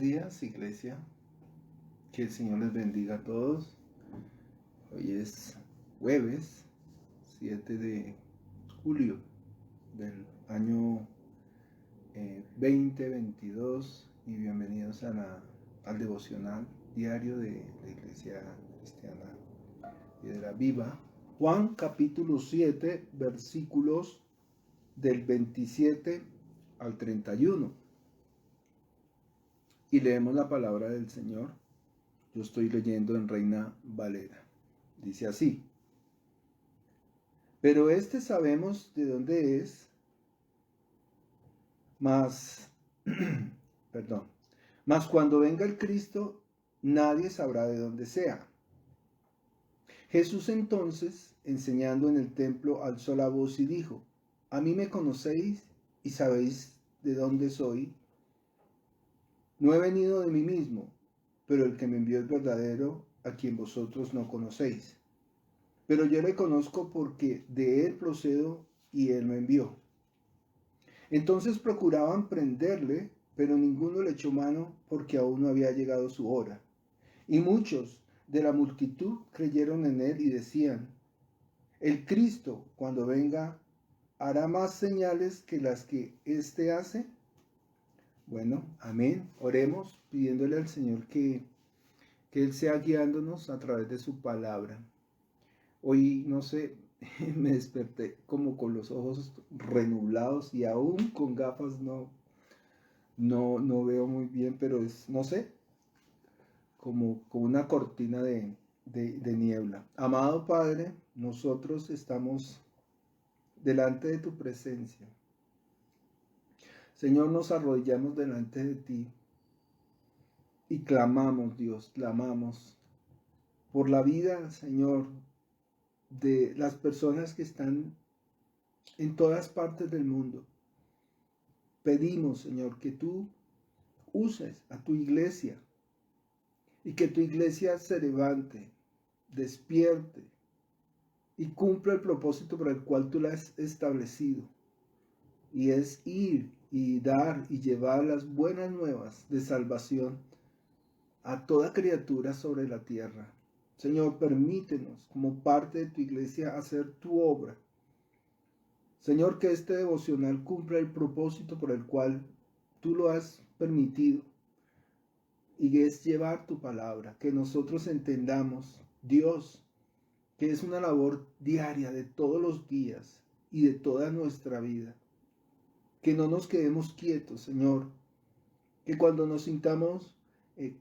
días, iglesia. Que el Señor les bendiga a todos. Hoy es jueves 7 de julio del año 2022 y bienvenidos al devocional diario de la Iglesia Cristiana Piedra Viva. Juan capítulo 7, versículos del 27 al 31. Y leemos la palabra del Señor. Yo estoy leyendo en Reina Valera. Dice así: pero sabemos de dónde es, mas cuando venga el Cristo, nadie sabrá de dónde sea. Jesús entonces, enseñando en el templo, alzó la voz y dijo: a mí me conocéis y sabéis de dónde soy. No he venido de mí mismo, pero el que me envió es verdadero, a quien vosotros no conocéis. Pero yo le conozco porque de él procedo y él me envió. Entonces procuraban prenderle, pero ninguno le echó mano porque aún no había llegado su hora. Y muchos de la multitud creyeron en él y decían: el Cristo, cuando venga, ¿hará más señales que las que éste hace? Bueno, amén. Oremos pidiéndole al Señor que Él sea guiándonos a través de su palabra. Hoy, no sé, me desperté como con los ojos renublados y aún con gafas no veo muy bien, pero es, no sé, como una cortina de niebla. Amado Padre, nosotros estamos delante de tu presencia. Señor, nos arrodillamos delante de ti y clamamos, Dios, clamamos por la vida, Señor, de las personas que están en todas partes del mundo. Pedimos, Señor, que tú uses a tu iglesia y que tu iglesia se levante, despierte y cumpla el propósito por el cual tú la has establecido. Y es ir y dar y llevar las buenas nuevas de salvación a toda criatura sobre la tierra. Señor, permítenos como parte de tu iglesia hacer tu obra. Señor, que este devocional cumpla el propósito por el cual tú lo has permitido. Y es llevar tu palabra, que nosotros entendamos, Dios, que es una labor diaria de todos los días y de toda nuestra vida. Que no nos quedemos quietos, Señor. Que cuando nos sintamos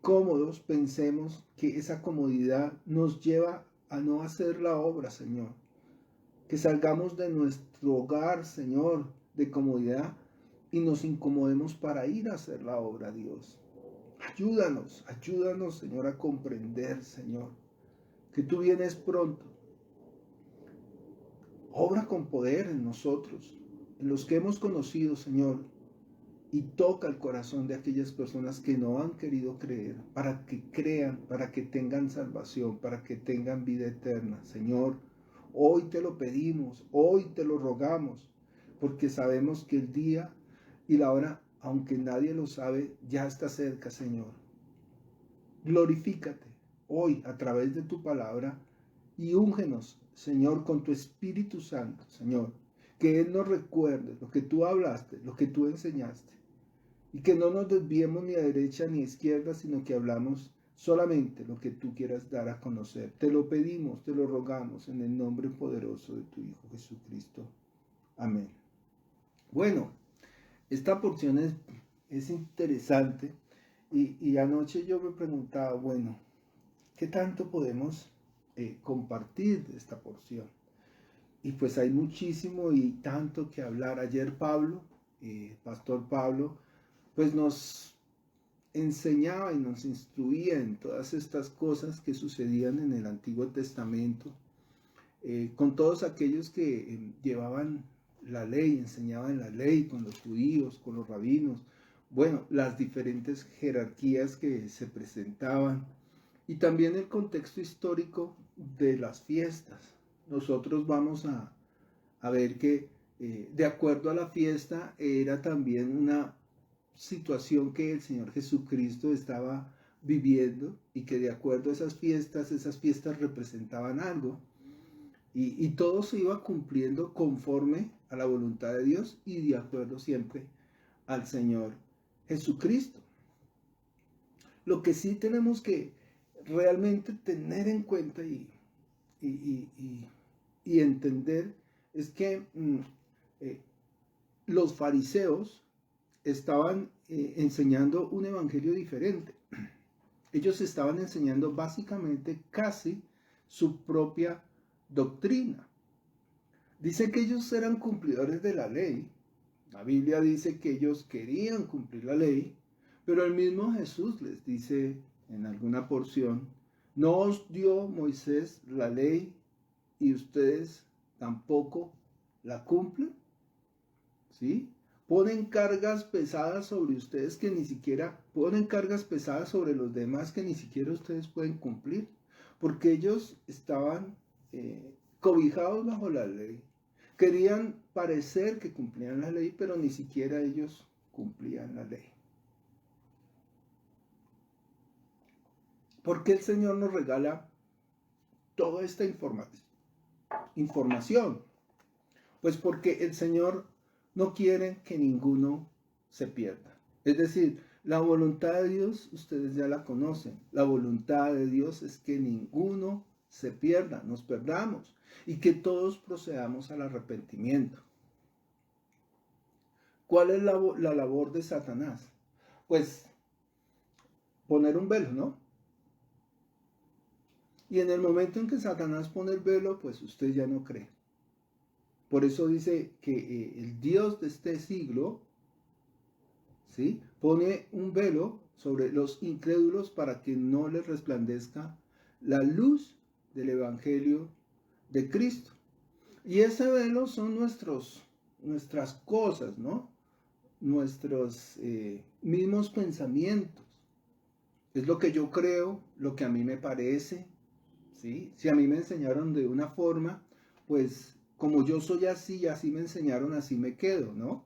cómodos, pensemos que esa comodidad nos lleva a no hacer la obra, Señor. Que salgamos de nuestro hogar, Señor, de comodidad y nos incomodemos para ir a hacer la obra, Dios. Ayúdanos, Señor, a comprender, Señor, que tú vienes pronto. Obra con poder en nosotros, en los que hemos conocido, Señor, y toca el corazón de aquellas personas que no han querido creer, para que crean, para que tengan salvación, para que tengan vida eterna. Señor, hoy te lo pedimos, hoy te lo rogamos, porque sabemos que el día y la hora, aunque nadie lo sabe, ya está cerca, Señor. Glorifícate hoy a través de tu palabra y úngenos, Señor, con tu Espíritu Santo, Señor. Que Él nos recuerde lo que tú hablaste, lo que tú enseñaste. Y que no nos desviemos ni a derecha ni a izquierda, sino que hablamos solamente lo que tú quieras dar a conocer. Te lo pedimos, te lo rogamos en el nombre poderoso de tu Hijo Jesucristo. Amén. Bueno, esta porción es interesante y anoche yo me preguntaba, bueno, ¿qué tanto podemos compartir de esta porción? Y pues hay muchísimo y tanto que hablar. Ayer Pablo, Pastor Pablo, pues nos enseñaba y nos instruía en todas estas cosas que sucedían en el Antiguo Testamento, con todos aquellos que llevaban la ley, enseñaban la ley, con los judíos, con los rabinos, bueno, las diferentes jerarquías que se presentaban y también el contexto histórico de las fiestas. Nosotros vamos a ver que de acuerdo a la fiesta era también situación que el Señor Jesucristo estaba viviendo y que de acuerdo a esas fiestas representaban algo y todo se iba cumpliendo conforme a la voluntad de Dios y de acuerdo siempre al Señor Jesucristo. Lo que sí tenemos que realmente tener en cuenta y entender es que los fariseos estaban enseñando un evangelio diferente. Ellos estaban enseñando básicamente casi su propia doctrina. Dice que ellos eran cumplidores de la ley. La Biblia dice que ellos querían cumplir la ley, pero el mismo Jesús les dice en alguna porción, ¿no os dio Moisés la ley y ustedes tampoco la cumplen? ¿Sí? Ponen cargas pesadas sobre ustedes que ni siquiera, ponen cargas pesadas sobre los demás que ni siquiera ustedes pueden cumplir, porque ellos estaban cobijados bajo la ley. Querían parecer que cumplían la ley, pero ni siquiera ellos cumplían la ley. ¿Por qué el Señor nos regala toda esta información? Pues porque el Señor no quiere que ninguno se pierda. Es decir, la voluntad de Dios, ustedes ya la conocen. La voluntad de Dios es que ninguno se pierda, nos perdamos y que todos procedamos al arrepentimiento. ¿Cuál es la labor de Satanás? Pues poner un velo, ¿no? Y en el momento en que Satanás pone el velo, pues usted ya no cree. Por eso dice que el Dios de este siglo, ¿sí?, pone un velo sobre los incrédulos para que no les resplandezca la luz del Evangelio de Cristo. Y ese velo son nuestras cosas, ¿no? Nuestros mismos pensamientos. Es lo que yo creo, lo que a mí me parece, ¿sí? Si a mí me enseñaron de una forma, pues como yo soy así y así me enseñaron, así me quedo, ¿no?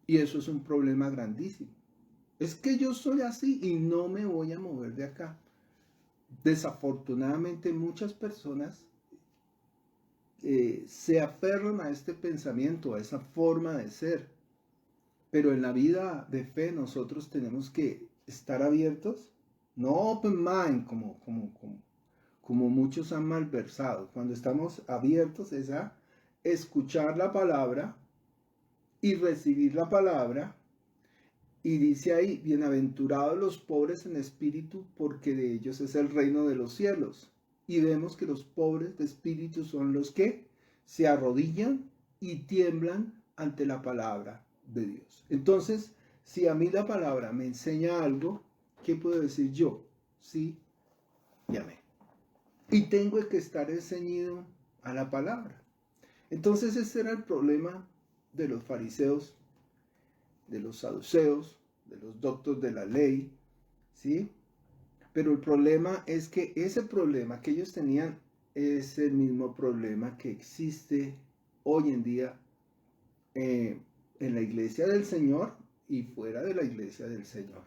Y eso es un problema grandísimo. Es que yo soy así y no me voy a mover de acá. Desafortunadamente muchas personas se aferran a este pensamiento, a esa forma de ser. Pero en la vida de fe nosotros tenemos que estar abiertos, no open mind como muchos han malversado. Cuando estamos abiertos es a escuchar la palabra y recibir la palabra. Y dice ahí, bienaventurados los pobres en espíritu, porque de ellos es el reino de los cielos. Y vemos que los pobres de espíritu son los que se arrodillan y tiemblan ante la palabra de Dios. Entonces, si a mí la palabra me enseña algo, ¿qué puedo decir yo? Sí y amén. Y tengo que estar ceñido a la palabra. Entonces ese era el problema de los fariseos, de los saduceos, de los doctos de la ley, ¿sí? Pero el problema es que ese problema que ellos tenían es el mismo problema que existe hoy en día en la iglesia del Señor y fuera de la iglesia del Señor.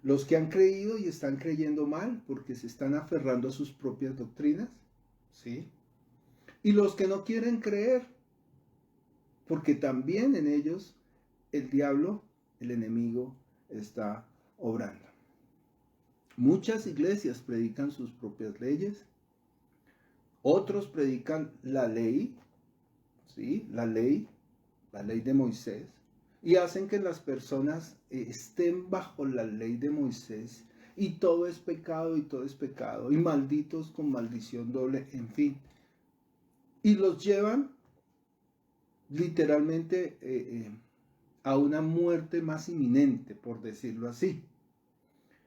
Los que han creído y están creyendo mal porque se están aferrando a sus propias doctrinas, ¿sí? Y los que no quieren creer porque también en ellos el diablo, el enemigo, está obrando. Muchas iglesias predican sus propias leyes, otros predican la ley, ¿sí? La ley de Moisés, y hacen que las personas estén bajo la ley de Moisés, y todo es pecado, y malditos con maldición doble, en fin. Y los llevan literalmente a una muerte más inminente, por decirlo así.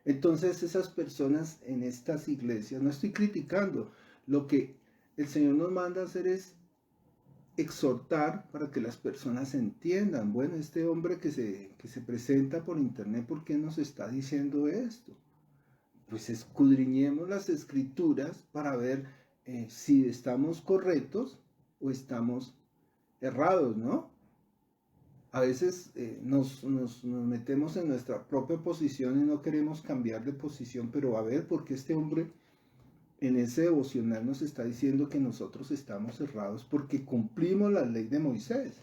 Entonces esas personas en estas iglesias, no estoy criticando, lo que el Señor nos manda a hacer es exhortar para que las personas entiendan, bueno, este hombre que se presenta por internet, ¿por qué nos está diciendo esto? Pues escudriñemos las escrituras para ver si estamos correctos o estamos errados, ¿no? A veces nos metemos en nuestra propia posición y no queremos cambiar de posición, pero a ver, porque este hombre en ese devocional nos está diciendo que nosotros estamos errados porque cumplimos la ley de Moisés.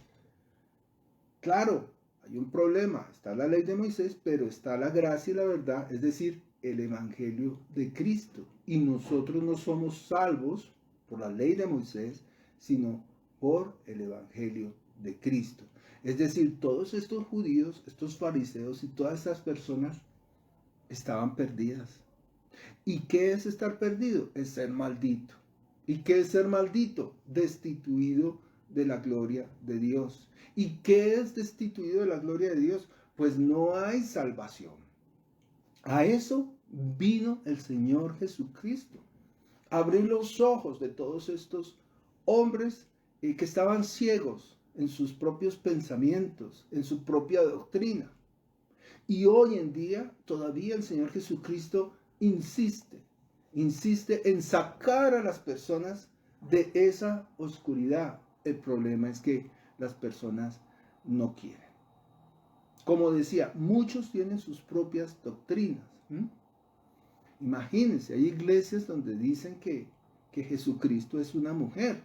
Claro, hay un problema, está la ley de Moisés, pero está la gracia y la verdad, es decir, el Evangelio de Cristo. Y nosotros no somos salvos por la ley de Moisés, sino por el Evangelio de Cristo. Es decir, todos estos judíos, estos fariseos y todas estas personas estaban perdidas. ¿Y qué es estar perdido? Es ser maldito. ¿Y qué es ser maldito? Destituido de la gloria de Dios. ¿Y qué es destituido de la gloria de Dios? Pues no hay salvación. A eso vino el Señor Jesucristo. Abrir los ojos de todos estos hombres que estaban ciegos en sus propios pensamientos, en su propia doctrina. Y hoy en día todavía el Señor Jesucristo insiste en sacar a las personas de esa oscuridad. El problema es que las personas no quieren. Como decía, muchos tienen sus propias doctrinas. Imagínense, hay iglesias donde dicen que Jesucristo es una mujer.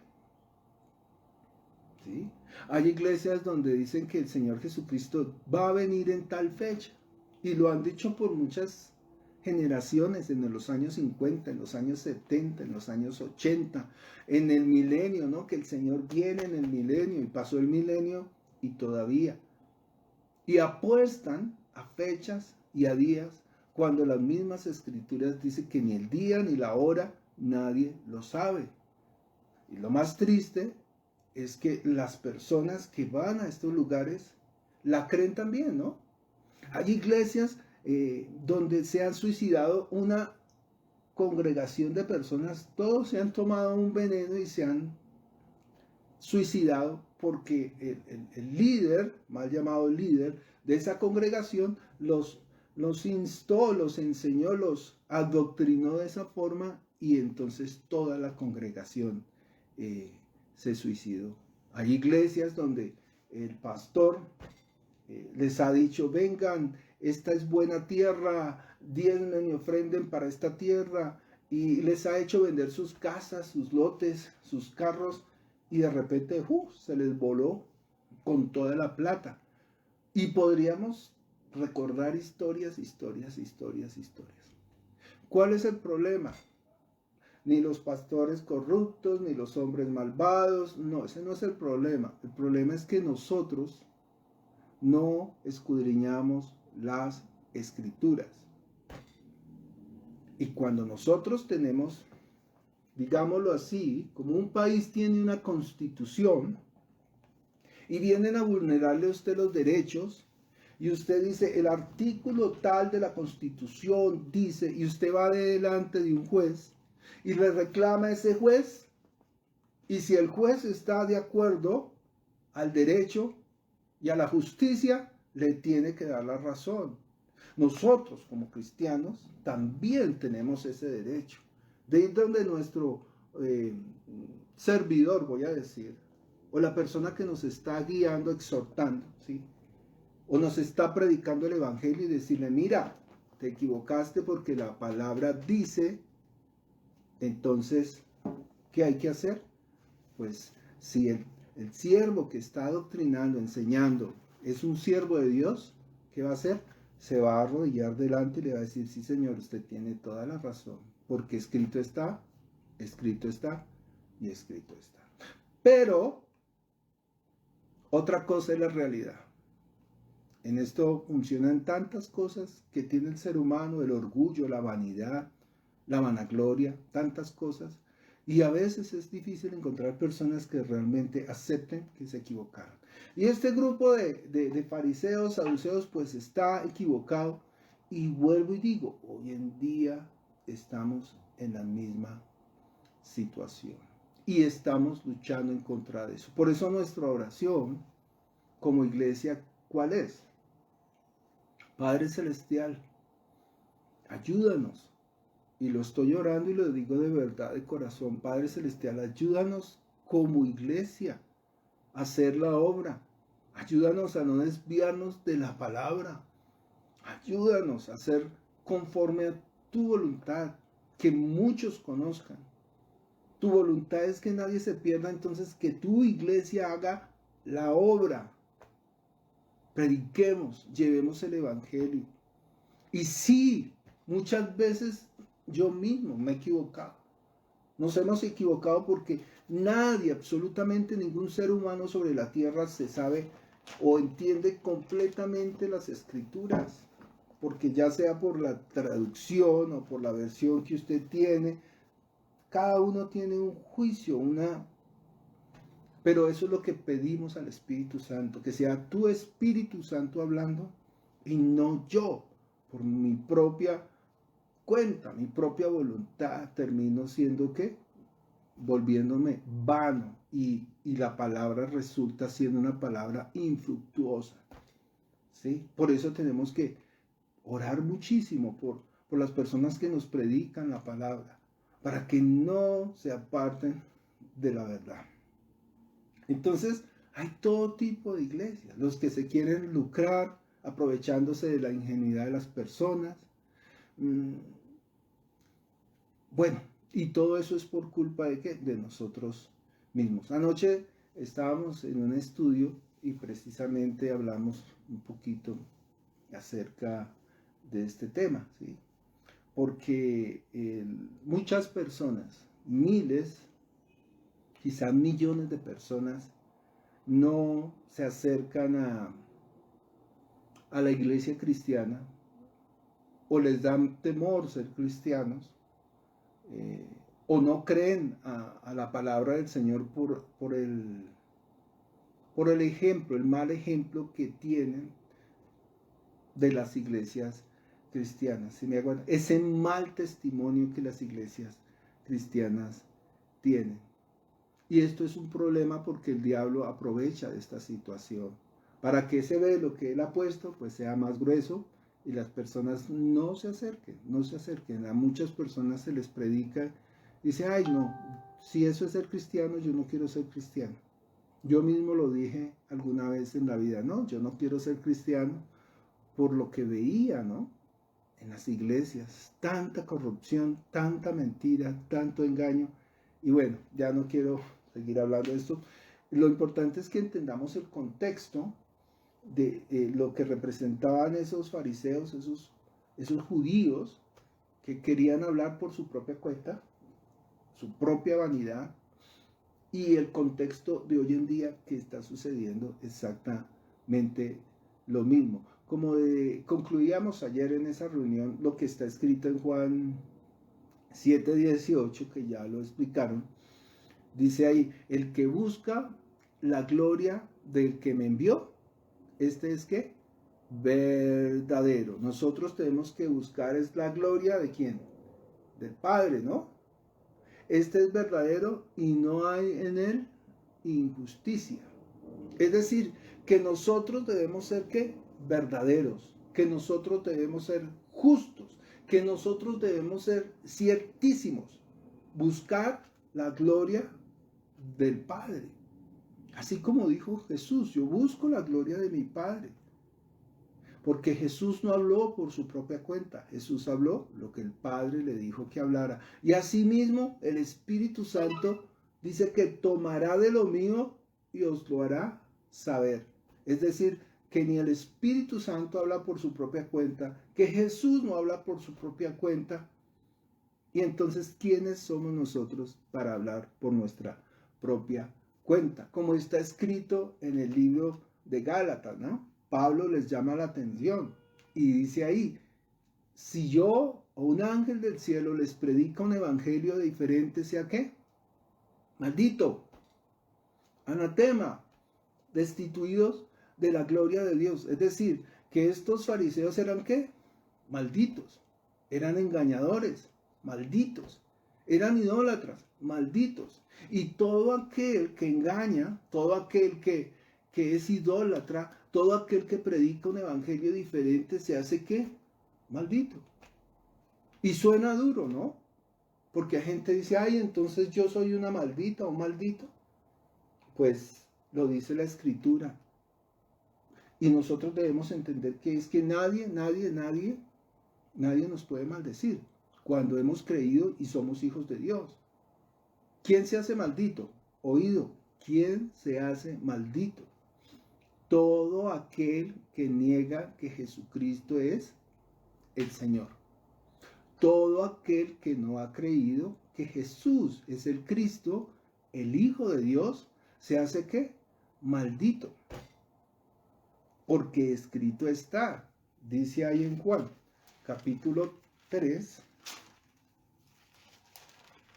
¿Sí? Hay iglesias donde dicen que el Señor Jesucristo va a venir en tal fecha. Y lo han dicho por muchas generaciones, en los años 50, en los años 70, en los años 80, en el milenio, ¿no? Que el Señor viene en el milenio y pasó el milenio y todavía. Y apuestan a fechas y a días cuando las mismas escrituras dicen que ni el día ni la hora nadie lo sabe. Y lo más triste es que las personas que van a estos lugares la creen también, ¿no? Hay iglesias donde se han suicidado una congregación de personas, todos se han tomado un veneno y se han suicidado porque el líder, mal llamado líder de esa congregación, los instó, los enseñó, los adoctrinó de esa forma y entonces toda la congregación se suicidó. Hay iglesias donde el pastor les ha dicho, vengan, esta es buena tierra, diezmen y ofrenden para esta tierra, y les ha hecho vender sus casas, sus lotes, sus carros, y de repente se les voló con toda la plata. Y podríamos recordar historias. ¿Cuál es el problema? Ni los pastores corruptos, ni los hombres malvados, no, ese no es el problema. El problema es que nosotros no escudriñamos las escrituras. Y cuando nosotros tenemos, digámoslo así, como un país tiene una constitución y vienen a vulnerarle a usted los derechos y usted dice el artículo tal de la constitución dice, y usted va delante de un juez y le reclama a ese juez, y si el juez está de acuerdo al derecho y a la justicia, le tiene que dar la razón. Nosotros como cristianos también tenemos ese derecho de ir donde nuestro servidor, voy a decir, o la persona que nos está guiando, exhortando, ¿sí? O nos está predicando el evangelio y decirle, mira, te equivocaste porque la palabra dice, entonces, ¿qué hay que hacer? Pues si el siervo que está adoctrinando, enseñando, es un siervo de Dios, ¿qué va a hacer? Se va a arrodillar delante y le va a decir, sí señor, usted tiene toda la razón, porque escrito está y escrito está. Pero, otra cosa es la realidad. En esto funcionan tantas cosas que tiene el ser humano, el orgullo, la vanidad, la vanagloria, tantas cosas. Y a veces es difícil encontrar personas que realmente acepten que se equivocaron. Y este grupo de fariseos, saduceos, pues está equivocado. Y vuelvo y digo, hoy en día estamos en la misma situación. Y estamos luchando en contra de eso. Por eso nuestra oración como iglesia, ¿cuál es? Padre Celestial, ayúdanos. Y lo estoy orando y lo digo de verdad, de corazón. Padre Celestial, ayúdanos como iglesia a hacer la obra. Ayúdanos a no desviarnos de la palabra. Ayúdanos a ser conforme a tu voluntad, que muchos conozcan. Tu voluntad es que nadie se pierda, entonces que tu iglesia haga la obra. Prediquemos, llevemos el evangelio. Y sí, muchas veces yo mismo me he equivocado. Nos hemos equivocado porque nadie, absolutamente ningún ser humano sobre la tierra se sabe o entiende completamente las escrituras. Porque ya sea por la traducción o por la versión que usted tiene, cada uno tiene un juicio, pero eso es lo que pedimos al Espíritu Santo, que sea tu Espíritu Santo hablando y no yo, por mi propia cuenta, mi propia voluntad, termino siendo ¿qué? Volviéndome vano y la palabra resulta siendo una palabra infructuosa. ¿Sí? Por eso tenemos que orar muchísimo por las personas que nos predican la palabra, para que no se aparten de la verdad. Entonces, hay todo tipo de iglesias, los que se quieren lucrar aprovechándose de la ingenuidad de las personas. Bueno, y todo eso es por culpa de ¿qué? De nosotros mismos. Anoche estábamos en un estudio y precisamente hablamos un poquito acerca de este tema, ¿sí? Porque muchas personas, miles, quizá millones de personas, no se acercan a la iglesia cristiana o les dan temor ser cristianos o no creen a la palabra del Señor por el ejemplo, el mal ejemplo que tienen de las iglesias cristianas. ¿Sí me acuerdan? Ese mal testimonio que las iglesias cristianas tienen. Y esto es un problema porque el diablo aprovecha de esta situación para que ese velo que él ha puesto pues sea más grueso y las personas no se acerquen. A muchas personas se les predica y dice, ay no, si eso es ser cristiano, yo no quiero ser cristiano. Yo mismo lo dije alguna vez en la vida, no, yo no quiero ser cristiano por lo que veía, ¿no? En las iglesias, tanta corrupción, tanta mentira, tanto engaño. Y bueno, ya no quiero seguir hablando de esto. Lo importante es que entendamos el contexto de lo que representaban esos fariseos, esos judíos que querían hablar por su propia cuenta, su propia vanidad, y el contexto de hoy en día que está sucediendo exactamente lo mismo. Como concluíamos ayer en esa reunión, lo que está escrito en Juan 7:18, que ya lo explicaron, dice ahí, el que busca la gloria del que me envió, este es ¿qué? Verdadero. Nosotros tenemos que buscar es la gloria de ¿quién? Del Padre, ¿no? Este es verdadero y no hay en él injusticia. Es decir, que nosotros debemos ser ¿qué? Verdaderos, que nosotros debemos ser justos, que nosotros debemos ser ciertísimos, buscar la gloria del Padre. Así como dijo Jesús, yo busco la gloria de mi Padre. Porque Jesús no habló por su propia cuenta, Jesús habló lo que el Padre le dijo que hablara. Y asimismo el Espíritu Santo dice que tomará de lo mío y os lo hará saber. Es decir, que ni el Espíritu Santo habla por su propia cuenta, que Jesús no habla por su propia cuenta. Y entonces, ¿quiénes somos nosotros para hablar por nuestra propia cuenta? Como está escrito en el libro de Gálatas, ¿no? Pablo les llama la atención y dice ahí, si yo o un ángel del cielo les predica un evangelio diferente, ¿sea qué? Maldito, anatema, destituidos de la gloria de Dios. Es decir, que estos fariseos eran ¿qué? Malditos, eran engañadores, malditos, eran idólatras, malditos. Y todo aquel que engaña, todo aquel que es idólatra, todo aquel que predica un evangelio diferente se hace ¿qué? Maldito. Y suena duro, ¿no? Porque la gente dice, ay, entonces yo soy una maldita o maldito. Pues lo dice la escritura. Y nosotros debemos entender que es que nadie nos puede maldecir cuando hemos creído y somos hijos de Dios. ¿Quién se hace maldito? Oído, ¿quién se hace maldito? Todo aquel que niega que Jesucristo es el Señor. Todo aquel que no ha creído que Jesús es el Cristo, el Hijo de Dios, se hace ¿qué? Maldito. Porque escrito está, dice ahí en Juan, capítulo 3,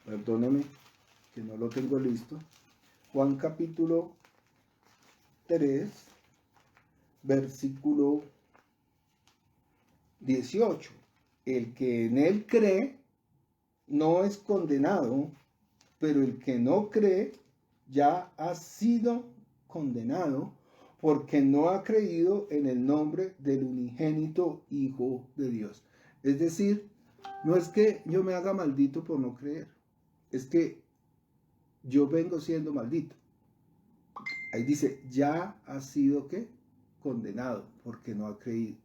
perdóneme que no lo tengo listo, Juan capítulo 3, versículo 18, el que en él cree no es condenado, pero el que no cree ya ha sido condenado porque no ha creído en el nombre del unigénito Hijo de Dios. Es decir, no es que yo me haga maldito por no creer, es que yo vengo siendo maldito. Ahí dice, ya ha sido ¿qué? Condenado porque no ha creído.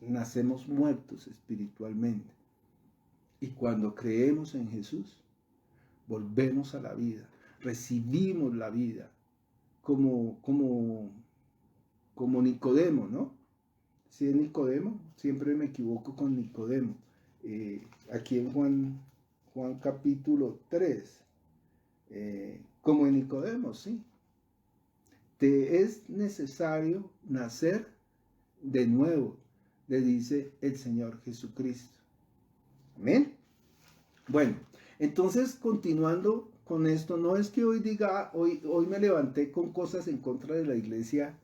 Nacemos muertos espiritualmente. Y cuando creemos en Jesús, volvemos a la vida, recibimos la vida, como Nicodemo, ¿no? Si es Nicodemo, siempre me equivoco con Nicodemo. Aquí en Juan capítulo 3, como en Nicodemo, sí. Te es necesario nacer de nuevo, le dice el Señor Jesucristo. Amén. Bueno, entonces continuando con esto, no es que hoy diga, hoy me levanté con cosas en contra de la iglesia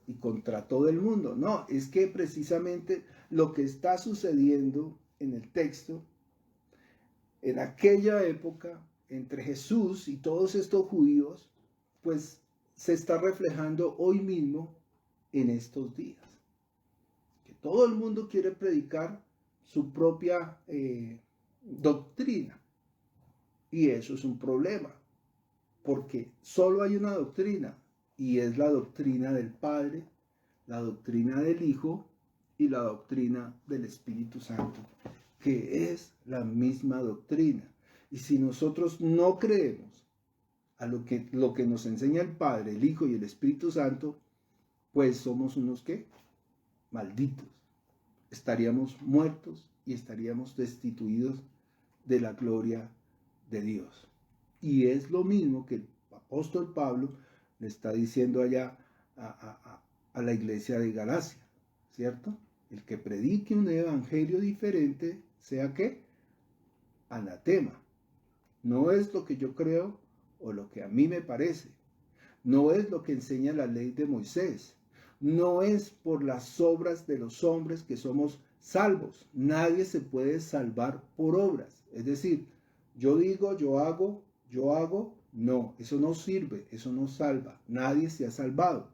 y contra todo el mundo. No, es que precisamente lo que está sucediendo en el texto, en aquella época, entre Jesús y todos estos judíos, pues se está reflejando hoy mismo en estos días. Que todo el mundo quiere predicar su propia doctrina. Y eso es un problema, porque solo hay una doctrina, y es la doctrina del Padre, la doctrina del Hijo y la doctrina del Espíritu Santo, que es la misma doctrina. Y si nosotros no creemos a lo que nos enseña el Padre, el Hijo y el Espíritu Santo, pues somos unos ¿qué? Malditos. Estaríamos muertos y estaríamos destituidos de la gloria de Dios. Y es lo mismo que el apóstol Pablo le está diciendo allá a la iglesia de Galacia, ¿cierto? El que predique un evangelio diferente, sea ¿qué? Anatema. No es lo que yo creo o lo que a mí me parece. No es lo que enseña la ley de Moisés. No es por las obras de los hombres que somos salvos. Nadie se puede salvar por obras. Es decir, yo digo, yo hago, no, eso no sirve, eso no salva. Nadie se ha salvado.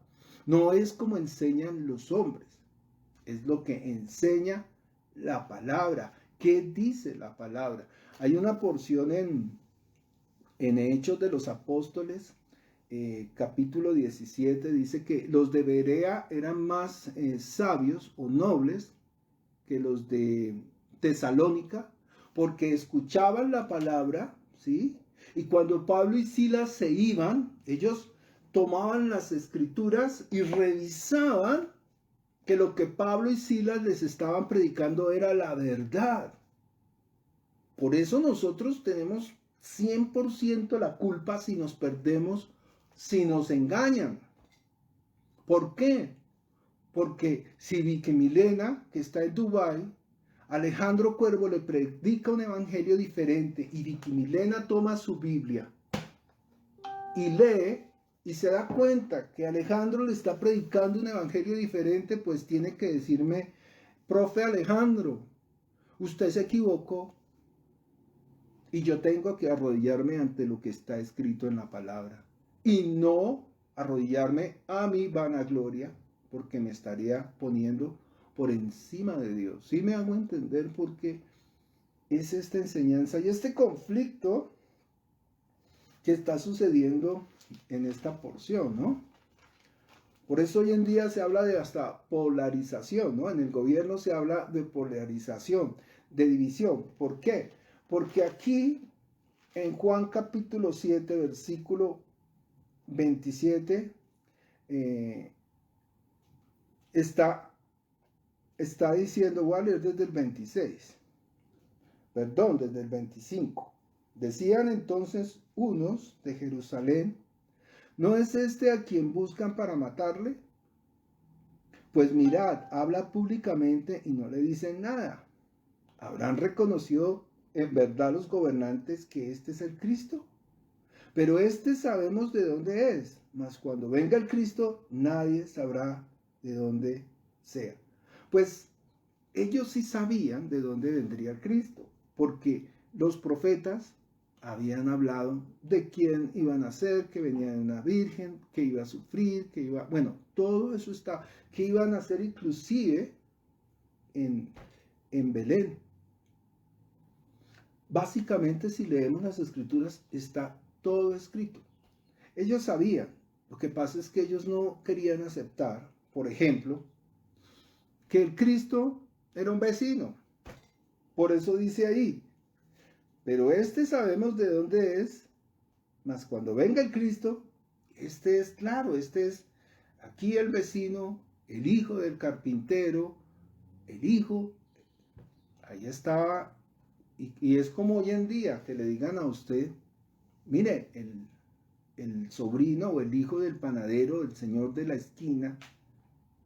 No es como enseñan los hombres, es lo que enseña la palabra. ¿Qué dice la palabra? Hay una porción en Hechos de los Apóstoles, capítulo 17, dice que los de Berea eran más sabios o nobles que los de Tesalónica, porque escuchaban la palabra, ¿sí? Y cuando Pablo y Silas se iban, ellos tomaban las escrituras y revisaban que lo que Pablo y Silas les estaban predicando era la verdad. Por eso nosotros tenemos 100% la culpa si nos perdemos, si nos engañan. ¿Por qué? Porque si Vicky Milena, que está en Dubái, Alejandro Cuervo le predica un evangelio diferente y Vicky Milena toma su Biblia y lee y se da cuenta que Alejandro le está predicando un evangelio diferente, pues tiene que decirme, profe Alejandro, usted se equivocó y yo tengo que arrodillarme ante lo que está escrito en la palabra y no arrodillarme a mi vanagloria, porque me estaría poniendo por encima de Dios. ¿Sí me hago entender? Porque es esta enseñanza y este conflicto que está sucediendo en esta porción, ¿no? Por eso hoy en día se habla de hasta polarización, ¿no? En el gobierno se habla de polarización, de división. ¿Por qué? Porque aquí en Juan capítulo 7, versículo 27, eh, está diciendo, voy a leer desde el 26, perdón, desde el 25. Decían entonces unos de Jerusalén, ¿no es este a quien buscan para matarle? Pues mirad, habla públicamente y no le dicen nada. ¿Habrán reconocido en verdad los gobernantes que este es el Cristo? Pero este sabemos de dónde es, mas cuando venga el Cristo nadie sabrá de dónde sea. Pues ellos sí sabían de dónde vendría el Cristo, porque los profetas habían hablado de quién iban a ser, que venía de una virgen, que iba a sufrir, bueno, todo eso está, que iban a ser inclusive en Belén. Básicamente, si leemos las escrituras, está todo escrito. Ellos sabían, lo que pasa es que ellos no querían aceptar, por ejemplo, que el Cristo era un vecino. Por eso dice ahí, pero este sabemos de dónde es, mas cuando venga el Cristo, este es claro, este es aquí el vecino, el hijo del carpintero, el hijo, ahí estaba, y es como hoy en día que le digan a usted, mire, el sobrino o el hijo del panadero, el señor de la esquina,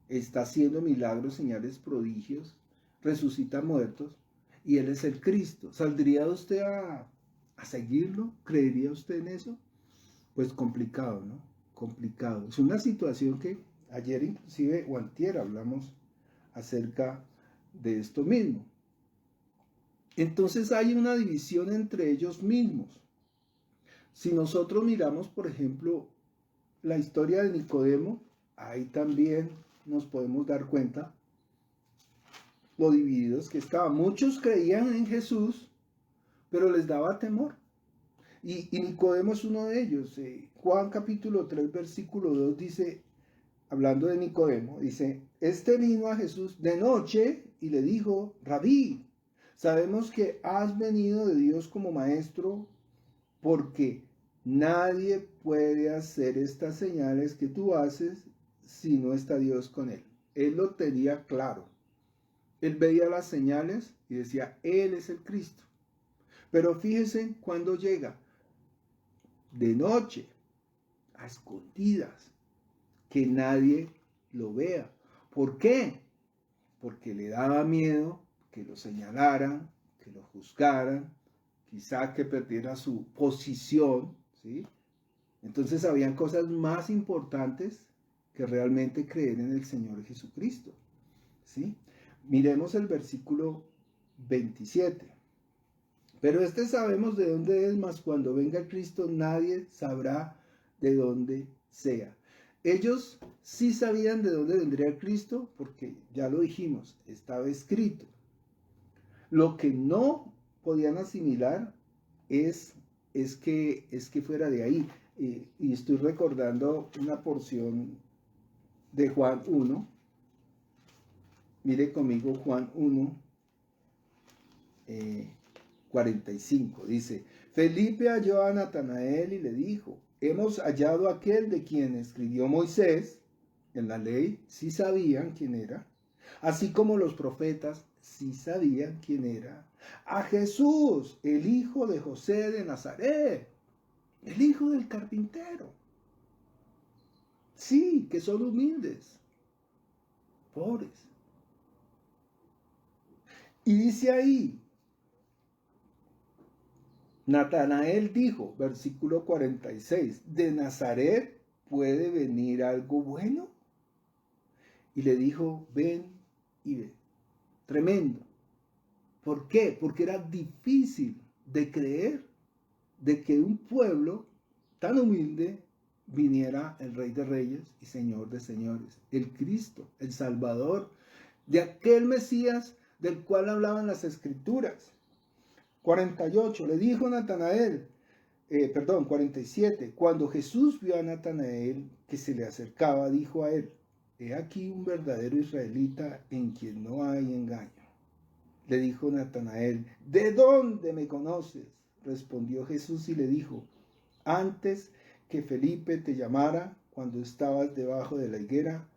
está haciendo milagros, señales, prodigios, resucita muertos, y él es el Cristo. ¿Saldría usted a seguirlo? ¿Creería usted en eso? Pues complicado, ¿no? Complicado. Es una situación que ayer inclusive o antier hablamos acerca de esto mismo. Entonces hay una división entre ellos mismos. Si nosotros miramos, por ejemplo, la historia de Nicodemo, ahí también nos podemos dar cuenta lo divididos que estaban. Muchos creían en Jesús, pero les daba temor. Y Nicodemo es uno de ellos. Juan capítulo 3, versículo 2 dice, hablando de Nicodemo, dice, este vino a Jesús de noche y le dijo, Rabí, sabemos que has venido de Dios como maestro, porque nadie puede hacer estas señales que tú haces si no está Dios con él. Él lo tenía claro. Él veía las señales y decía, Él es el Cristo. Pero fíjense cuando llega, de noche, a escondidas, que nadie lo vea. ¿Por qué? Porque le daba miedo que lo señalaran, que lo juzgaran, quizá que perdiera su posición, ¿sí? Entonces habían cosas más importantes que realmente creer en el Señor Jesucristo, ¿sí? Miremos el versículo 27. Pero este sabemos de dónde es, mas cuando venga Cristo nadie sabrá de dónde sea. Ellos sí sabían de dónde vendría Cristo porque ya lo dijimos, estaba escrito. Lo que no podían asimilar es que fuera de ahí. Y estoy recordando una porción de Juan 1. Mire conmigo Juan 1, 45. Dice, Felipe halló a Natanael y le dijo, hemos hallado a aquel de quien escribió Moisés. En la ley sí sabían quién era, así como los profetas sí sabían quién era. A Jesús, el hijo de José de Nazaret, el hijo del carpintero. Sí, que son humildes, pobres. Y dice ahí, Natanael dijo, versículo 46, ¿de Nazaret puede venir algo bueno? Y le dijo, ven y ve. Tremendo. ¿Por qué? Porque era difícil de creer de que un pueblo tan humilde viniera el Rey de Reyes y Señor de Señores, el Cristo, el Salvador, de aquel Mesías del cual hablaban las Escrituras. 48, le dijo Natanael, 47, cuando Jesús vio a Natanael que se le acercaba, dijo a él: he aquí un verdadero israelita en quien no hay engaño. Le dijo Natanael: ¿de dónde me conoces? Respondió Jesús y le dijo: antes que Felipe te llamara, cuando estabas debajo de la higuera,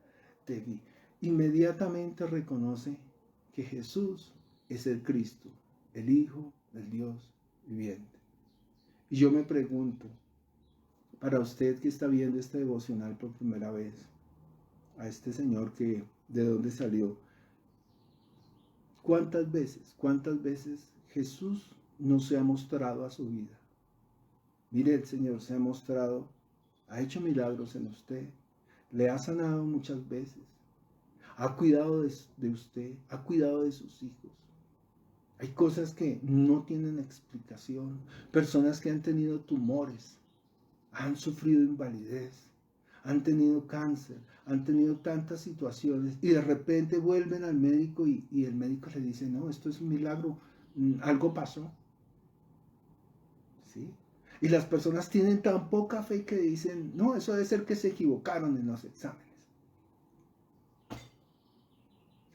te vi. Inmediatamente reconoce que Jesús es el Cristo, el Hijo del Dios viviente. Y yo me pregunto, para usted que está viendo este devocional por primera vez, a este Señor que de dónde salió, cuántas veces Jesús no se ha mostrado a su vida? Mire, el Señor se ha mostrado, ha hecho milagros en usted, le ha sanado muchas veces, ha cuidado de usted, ha cuidado de sus hijos. Hay cosas que no tienen explicación, personas que han tenido tumores, han sufrido invalidez, han tenido cáncer, han tenido tantas situaciones y de repente vuelven al médico y el médico le dice: no, esto es un milagro, algo pasó. ¿Sí? Y las personas tienen tan poca fe que dicen: no, eso debe ser que se equivocaron en los exámenes.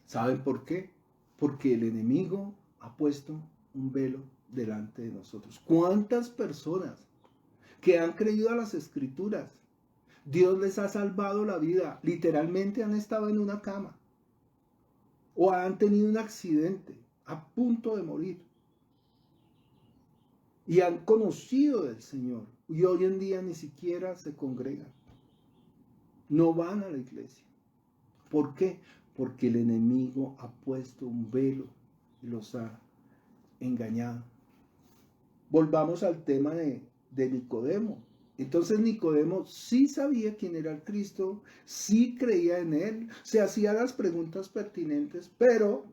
¿Saben por qué? Porque el enemigo ha puesto un velo delante de nosotros. ¿Cuántas personas que han creído a las escrituras, Dios les ha salvado la vida, literalmente han estado en una cama o han tenido un accidente a punto de morir y han conocido del Señor y hoy en día ni siquiera se congregan, no van a la iglesia? ¿Por qué? Porque el enemigo ha puesto un velo y los ha engañado. Volvamos al tema de Nicodemo. Entonces Nicodemo sí sabía quién era el Cristo, sí creía en él, se hacía las preguntas pertinentes, pero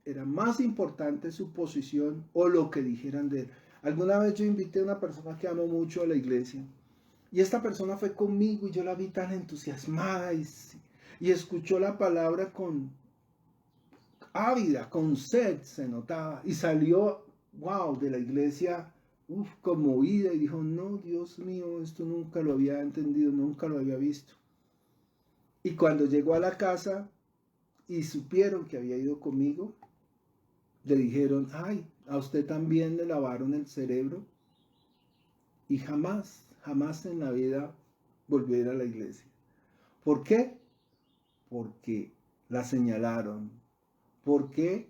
era más importante su posición o lo que dijeran de él. Alguna vez yo invité a una persona que amo mucho a la iglesia y esta persona fue conmigo y yo la vi tan entusiasmada y escuchó la palabra con ávida, con sed se notaba y salió, wow, de la iglesia conmovida y dijo: no, Dios mío, esto nunca lo había entendido, nunca lo había visto. Y cuando llegó a la casa y supieron que había ido conmigo, le dijeron: ay, a usted también le lavaron el cerebro. Y jamás en la vida volvió a ir a la iglesia. ¿Por qué? Porque la señalaron, porque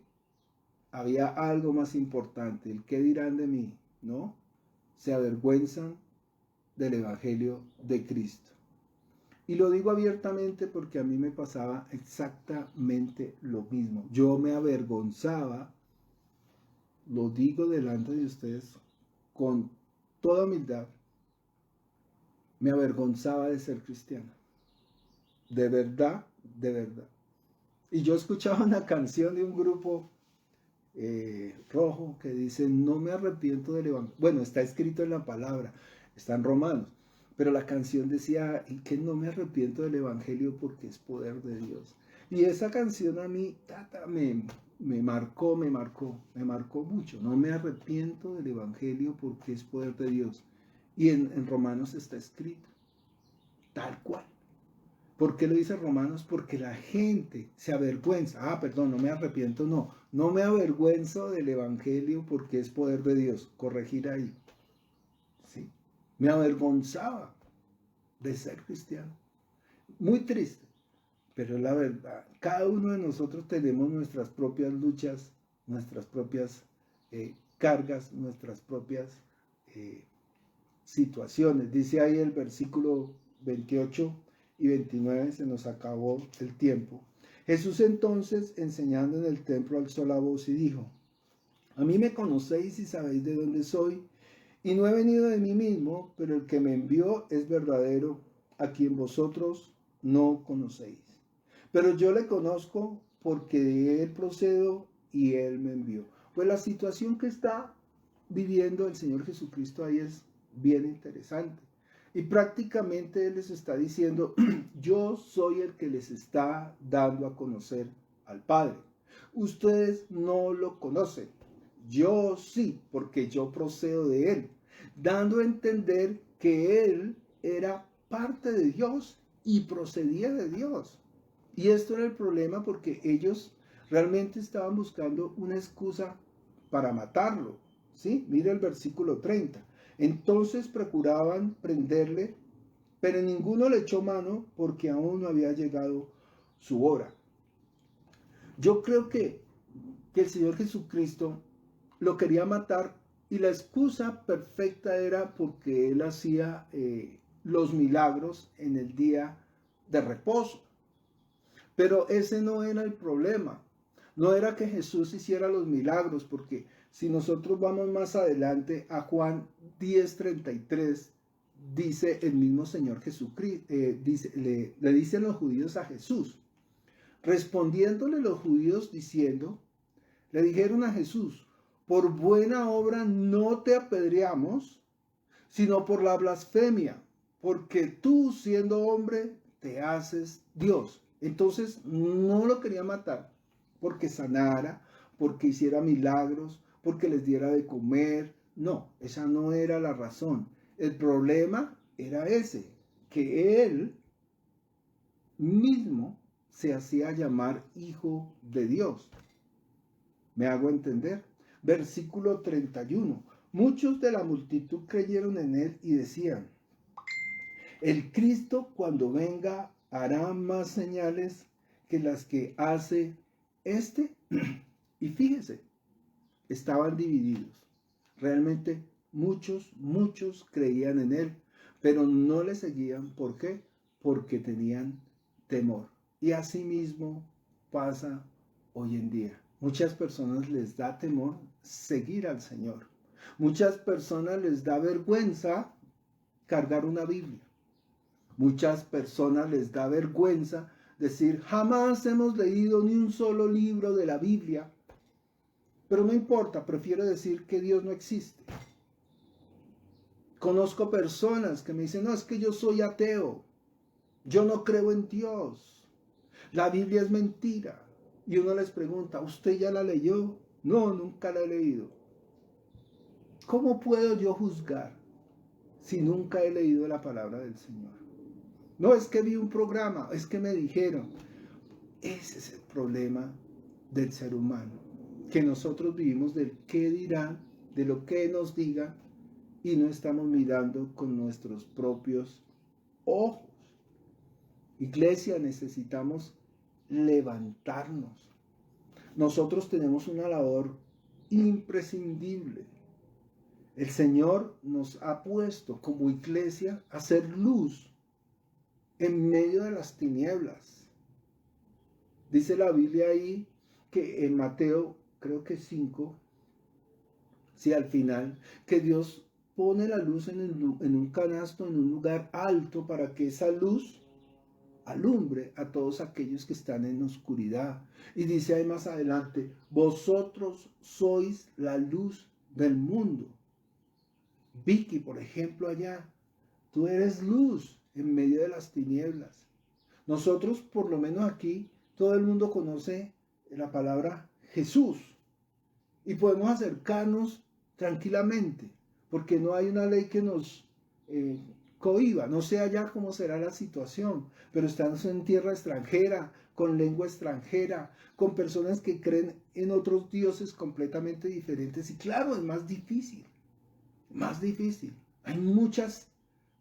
había algo más importante, el qué dirán de mí, ¿no? Se avergüenzan del Evangelio de Cristo. Y lo digo abiertamente porque a mí me pasaba exactamente lo mismo. Yo me avergonzaba, lo digo delante de ustedes con toda humildad, me avergonzaba de ser cristiano. De verdad, de verdad. Y yo escuchaba una canción de un grupo rojo que dice: no me arrepiento del evangelio. Bueno, está escrito en la palabra, está en Romanos, pero la canción decía que no me arrepiento del evangelio porque es poder de Dios. Y esa canción a mí me marcó mucho. No me arrepiento del evangelio porque es poder de Dios. Y en Romanos está escrito tal cual. ¿Por qué lo dice Romanos? Porque la gente se avergüenza. Perdón, no me arrepiento, no me avergüenzo del evangelio porque es poder de Dios. Corregir ahí. ¿Sí? Me avergonzaba de ser cristiano. Muy triste, pero es la verdad. Cada uno de nosotros tenemos nuestras propias luchas, nuestras propias cargas, nuestras propias situaciones. Dice ahí el versículo 28 y 29, se nos acabó el tiempo. Jesús entonces, enseñando en el templo, alzó la voz y dijo: a mí me conocéis y sabéis de dónde soy, y no he venido de mí mismo, pero el que me envió es verdadero, a quien vosotros no conocéis. Pero yo le conozco porque de él procedo y él me envió. Pues la situación que está viviendo el Señor Jesucristo ahí es bien interesante. Y prácticamente Él les está diciendo: yo soy el que les está dando a conocer al Padre. Ustedes no lo conocen. Yo sí, porque yo procedo de Él. Dando a entender que Él era parte de Dios y procedía de Dios. Y esto era el problema porque ellos realmente estaban buscando una excusa para matarlo. ¿Sí? Mira el versículo 30. Entonces procuraban prenderle, pero ninguno le echó mano porque aún no había llegado su hora. Yo creo que el Señor Jesucristo lo quería matar y la excusa perfecta era porque él hacía los milagros en el día de reposo. Pero ese no era el problema. No era que Jesús hiciera los milagros, porque si nosotros vamos más adelante a Juan 10:33, dice el mismo Señor Jesucristo, le dicen los judíos a Jesús. Respondiéndole los judíos diciendo, le dijeron a Jesús, por buena obra no te apedreamos, sino por la blasfemia, porque tú siendo hombre te haces Dios. Entonces no lo quería matar porque sanara, porque hiciera milagros, porque les diera de comer. No, esa no era la razón. El problema era ese, que él mismo se hacía llamar hijo de Dios. ¿Me hago entender? Versículo 31. Muchos de la multitud creyeron en él y decían, el Cristo cuando venga hará más señales que las que hace este. Y fíjese, estaban divididos. Realmente muchos creían en él, pero no le seguían. ¿Por qué? Porque tenían temor. Y así mismo pasa hoy en día. Muchas personas les da temor seguir al Señor. Muchas personas les da vergüenza cargar una Biblia. Muchas personas les da vergüenza decir, jamás hemos leído ni un solo libro de la Biblia. Pero no importa, prefiero decir que Dios no existe. Conozco personas que me dicen, no, es que yo soy ateo. Yo no creo en Dios. La Biblia es mentira. Y uno les pregunta, ¿usted ya la leyó? No, nunca la he leído. ¿Cómo puedo yo juzgar si nunca he leído la palabra del Señor? No, es que vi un programa, es que me dijeron. Ese es el problema del ser humano, que nosotros vivimos del qué dirán, de lo que nos digan, y no estamos mirando con nuestros propios ojos. Iglesia, necesitamos levantarnos. Nosotros tenemos una labor imprescindible. El Señor nos ha puesto como iglesia a hacer luz en medio de las tinieblas. Dice la Biblia ahí que en Mateo, creo que 5, sí, al final, que Dios pone la luz en un canasto, en un lugar alto, para que esa luz alumbre a todos aquellos que están en oscuridad. Y dice ahí más adelante, vosotros sois la luz del mundo. Vicky, por ejemplo, allá, tú eres luz en medio de las tinieblas. Nosotros, por lo menos aquí, todo el mundo conoce la palabra Jesús y podemos acercarnos tranquilamente, porque no hay una ley que nos cohiba. No sé allá cómo será la situación, pero estamos en tierra extranjera, con lengua extranjera, con personas que creen en otros dioses completamente diferentes. Y claro, es más difícil. Hay muchas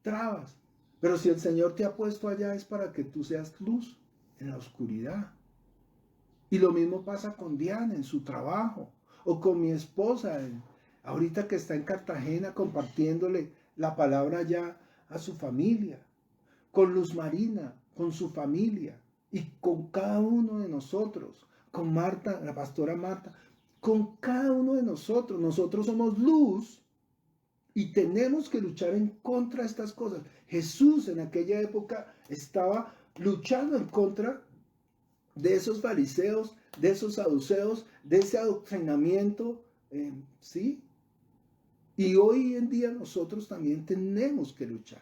trabas. Pero si el Señor te ha puesto allá es para que tú seas luz en la oscuridad. Y lo mismo pasa con Diana en su trabajo, o con mi esposa, ahorita que está en Cartagena compartiéndole la palabra ya a su familia, con Luz Marina, con su familia, y con cada uno de nosotros, con Marta, la pastora Marta, con cada uno de nosotros. Nosotros somos luz y tenemos que luchar en contra de estas cosas. Jesús en aquella época estaba luchando en contra de esos fariseos, de esos saduceos, de ese adoctrinamiento, ¿sí? Y hoy en día nosotros también tenemos que luchar.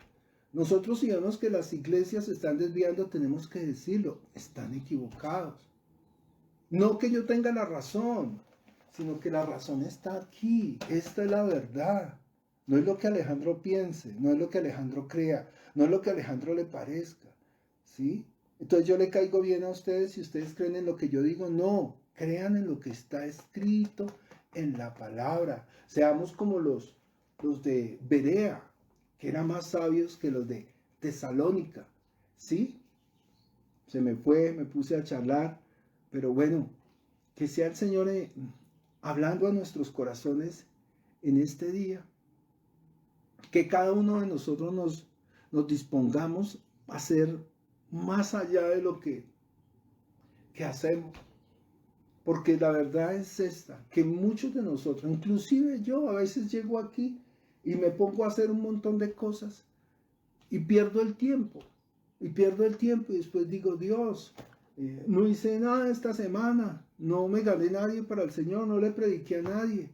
Nosotros, si vemos que las iglesias se están desviando, tenemos que decirlo, están equivocados. No que yo tenga la razón, sino que la razón está aquí. Esta es la verdad. No es lo que Alejandro piense, no es lo que Alejandro crea, no es lo que a Alejandro le parezca. ¿sí? Entonces yo le caigo bien a ustedes y ustedes creen en lo que yo digo. No, crean en lo que está escrito en la palabra. Seamos como los de Berea, que eran más sabios que los de Tesalónica, ¿sí? Se me fue, me puse a charlar, pero bueno, que sea el Señor hablando a nuestros corazones en este día. Que cada uno de nosotros nos dispongamos a hacer más allá de lo que hacemos. Porque la verdad es esta, que muchos de nosotros, inclusive yo, a veces llego aquí y me pongo a hacer un montón de cosas y pierdo el tiempo. Y pierdo el tiempo y después digo, Dios, no hice nada esta semana, no me gané nadie para el Señor, no le prediqué a nadie.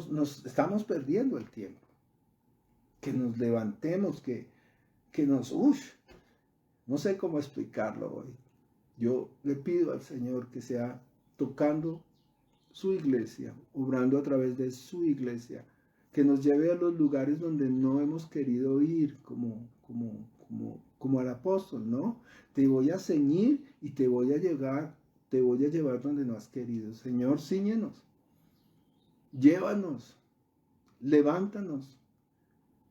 Nos estamos perdiendo el tiempo. Que nos levantemos, que nos, no sé cómo explicarlo hoy. Yo le pido al Señor que sea tocando su iglesia, obrando a través de su iglesia, que nos lleve a los lugares donde no hemos querido ir, como al apóstol, ¿no? Te voy a ceñir y te voy a llevar donde no has querido. Señor, cíñenos, llévanos, levántanos,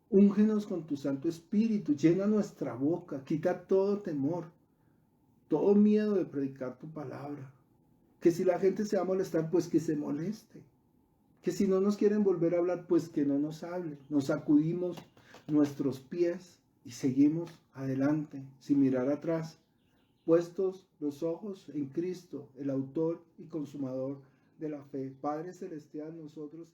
úngenos con tu Santo Espíritu, llena nuestra boca, quita todo temor, todo miedo de predicar tu palabra. Que si la gente se va a molestar, pues que se moleste. Que si no nos quieren volver a hablar, pues que no nos hable. Nos sacudimos nuestros pies y seguimos adelante, sin mirar atrás, puestos los ojos en Cristo, el autor y consumador de la fe. Padre Celestial, nosotros...